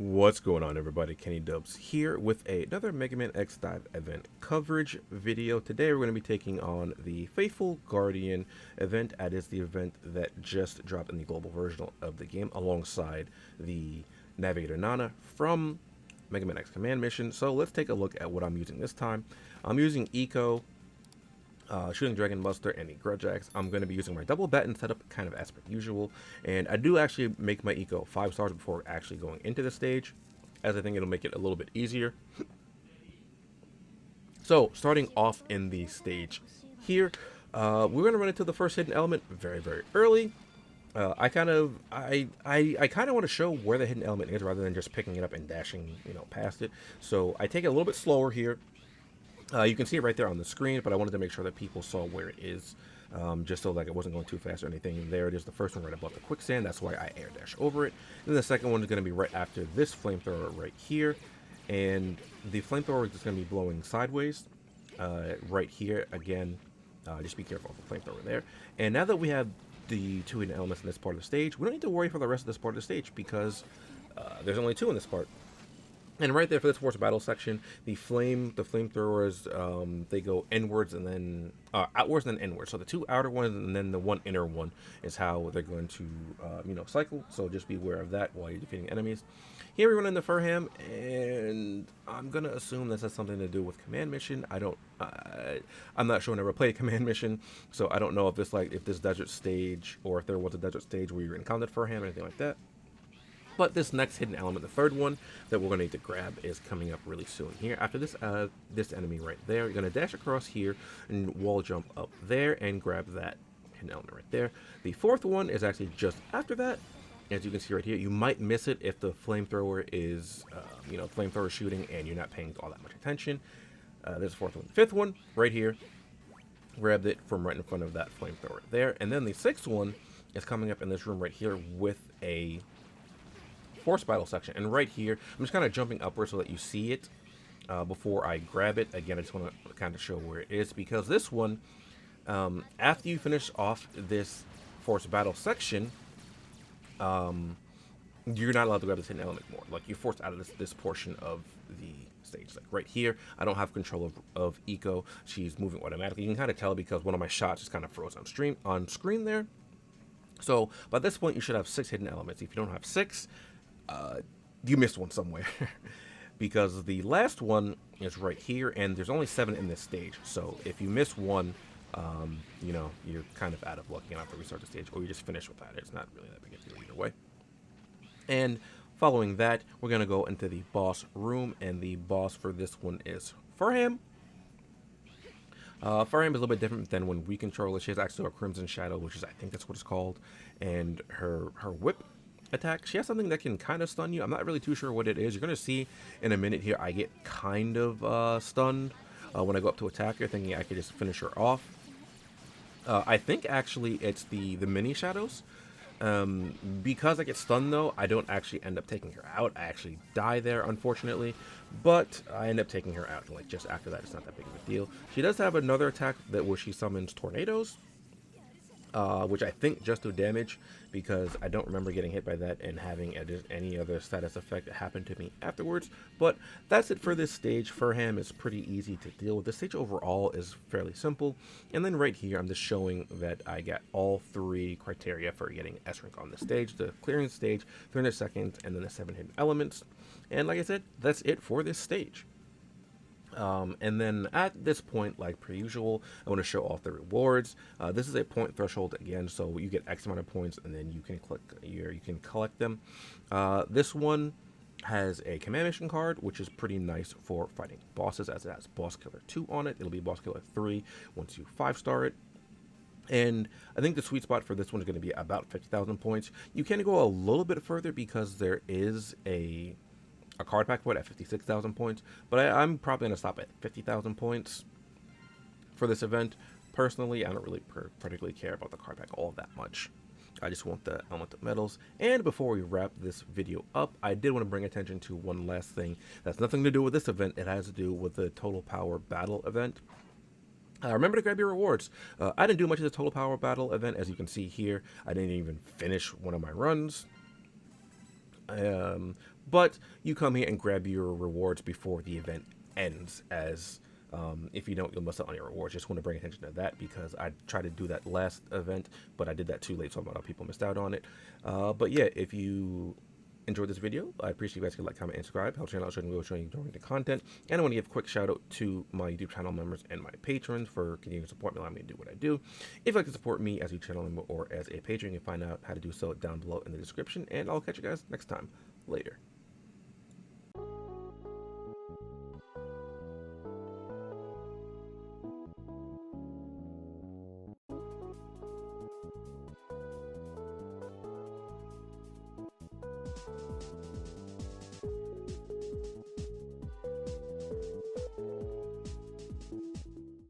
What's going on, everybody? TheKennyDubz here with another Mega Man X Dive event coverage video. Today we're going to be taking on the Faithful Guardian event. That is the event that just dropped in the global version of the game alongside the Navigator Nana from Mega Man X Command Mission. So let's take a look at what I'm using this time. I'm using Eco, Shooting Dragon Buster, and the Grudge Axe. I'm going to be using my double baton setup kind of as per usual, and I do actually make my Eco 5 stars before actually going into the stage, as I think it'll make it a little bit easier. So starting off in the stage here, we're going to run into the first hidden element very early. I kind of want to show where the hidden element is rather than just picking it up and dashing past it. So I take it a little bit slower here. You can see it right there on the screen, but I wanted to make sure that people saw where it is, just so like it wasn't going too fast or anything. There it is, the first one right above the quicksand. That's why I air dash over it. And the second one is going to be right after this flamethrower right here, and the flamethrower is just going to be blowing sideways right here. Again, just be careful of the flamethrower there. And now that we have the two hidden elements in this part of the stage, we don't need to worry for the rest of this part of the stage because there's only two in this part. And right there for this force battle section, the flamethrowers, they go inwards and then outwards and then inwards. So the two outer ones and then the one inner one is how they're going to, cycle. So just be aware of that while you're defeating enemies. Here we run into Furham, and I'm gonna assume this has something to do with command mission. I'm not sure. I never played command mission, so I don't know if this desert stage or if there was a desert stage where you encountered Furham or anything like that. But this next hidden element, the third one that we're going to need to grab, is coming up really soon. Here, after this this enemy right there, you're going to dash across here and wall jump up there and grab that hidden element right there. The fourth one is actually just after that. As you can see right here, you might miss it if the flamethrower is, flamethrower shooting and you're not paying all that much attention. There's the fourth one. The fifth one, right here, grabbed it from right in front of that flamethrower there. And then the sixth one is coming up in this room right here with a force battle section, and right here I'm just kind of jumping upwards so that you see it before I grab it. Again, I just want to kind of show where it is, because this one, after you finish off this force battle section, you're not allowed to grab this hidden element more. Like, you're forced out of this portion of the stage. Like right here, I don't have control of Eco. She's moving automatically. You can kind of tell because one of my shots just kind of froze on screen there. So by this point you should have 6 hidden elements. If you don't have 6, you missed one somewhere because the last one is right here, and there's only 7 in this stage. So if you miss one, you're kind of out of luck. You have to restart the stage, or you just finish with that. It's not really that big a deal either way. And following that, we're going to go into the boss room, and the boss for this one is Furham. Furham is a little bit different than when we control it. She has actually a Crimson Shadow, which is, I think that's what it's called, and her whip attack, she has something that can kind of stun you. I'm not really too sure what it is. You're going to see in a minute here I get kind of stunned when I go up to attack her, thinking I could just finish her off. I think actually it's the mini shadows. Because I get stunned though, I don't actually end up taking her out. I actually die there, unfortunately, but I end up taking her out. Like just after that, it's not that big of a deal. She does have another attack where she summons tornadoes, which I think just do damage, because I don't remember getting hit by that and having any other status effect that happened to me afterwards. But that's it for this stage. Furham is pretty easy to deal with. The stage overall is fairly simple. And then right here, I'm just showing that I got all 3 criteria for getting S rank on this stage: the clearing stage, 300 seconds, and then the 7 hidden elements. And like I said, that's it for this stage. And then at this point, like per usual, I want to show off the rewards. This is a point threshold again, so you get X amount of points, and then you can collect them. This one has a command mission card, which is pretty nice for fighting bosses, as it has Boss Killer 2 on it. It'll be Boss Killer 3 once you 5-star it. And I think the sweet spot for this one is going to be about 50,000 points. You can go a little bit further because there is a card pack for it at 56,000 points, but I'm probably going to stop at 50,000 points for this event. Personally, I don't really particularly care about the card pack all that much. I just want the elemental medals. And before we wrap this video up, I did want to bring attention to one last thing that's nothing to do with this event. It has to do with the Total Power Battle event. Remember to grab your rewards. I didn't do much of the Total Power Battle event, as you can see here. I didn't even finish one of my runs. But you come here and grab your rewards before the event ends, as if you don't, you'll miss out on your rewards. Just want to bring attention to that because I tried to do that last event, but I did that too late, so a lot of people missed out on it. But yeah, if you enjoyed this video, I appreciate you guys can like, comment, and subscribe. Help channel out showing you during the content. And I want to give a quick shout out to my YouTube channel members and my patrons for continuing to support me, allowing me to do what I do. If you'd like to support me as a channel member or as a patron, you can find out how to do so down below in the description. And I'll catch you guys next time. Later.